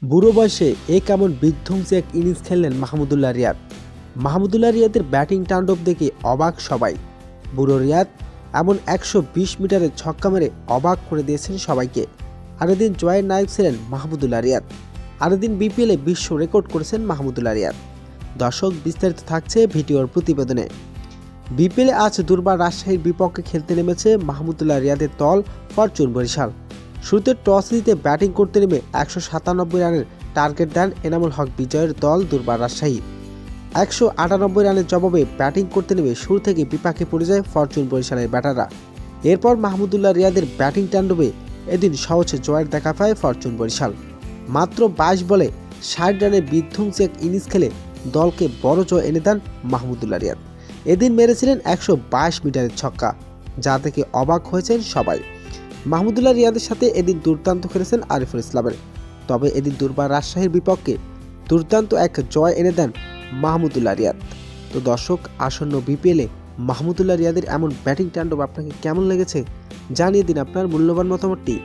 বুড়ো বয়সে কেমন বিধ্বংসী এক ইনিংস খেললেন মাহমুদুল্লাহ রিয়াদ। মাহমুদুল্লাহ রিয়াদের ব্যাটিং তাণ্ডব দেখে অবাক সবাই। বুড়ো রিয়াদ এমন 120 মিটারের ছক্কা মেরে অবাক করে দিয়েছেন সবাইকে। আরেক দিন জয়ের নায়ক ছিলেন মাহমুদুল্লাহ রিয়াদ। আরেক দিন বিপিএলে বিশ্ব রেকর্ড করেছেন মাহমুদুল্লাহ রিয়াদ। দর্শক, বিস্তারিত থাকছে ভিডিওর প্রতিবেদনে। বিপিএলে আজ দুর্বার রাজশাহীর বিপক্ষে খেলতে নেমেছে মাহমুদুল্লাহ রিয়াদের দল ফরচুন বরিশাল। শুরুতে টস জিতে ব্যাটিং করতে নেমে 197 রানের টার্গেট দেন এনামুল হক বিজয়ের দল দুর্বার রাজশাহী। 198 রানের জবাবে ব্যাটিং করতে নেমে শুরু থেকে বিপাকে পড়ে যায় ফরচুন বরিশালের ব্যাটাররা। এরপর মাহমুদুল্লাহ রিয়াদের ব্যাটিং তাণ্ডবে এদিন সহজে জয়ের দেখা পায় ফরচুন বরিশাল। মাত্র 22 বলে 60 রানের বিধ্বংসী এক ইনিংস খেলে দলকে বড় জয় এনে দেন মাহমুদুল্লাহ রিয়াদ। এদিন মেরেছিলেন 122 মিটারের ছক্কা, যা থেকে অবাক হয়েছেন সবাই। মাহমুদুল্লাহ রিয়াদের সাথে এদিন দুর্দান্ত খেলেছেন আরিফুল ইসলামের। তবে এদিন দুর্বার রাজশাহীর বিপক্ষে দুর্দান্ত এক জয় এনে দেন মাহমুদুল্লাহ রিয়াদ। তো দর্শক, আসন্ন বিপিএলে মাহমুদুল্লাহ রিয়াদের এমন ব্যাটিং তাণ্ডব আপনাকে কেমন লেগেছে জানিয়ে দিন আপনার মূল্যবান মতামতটি।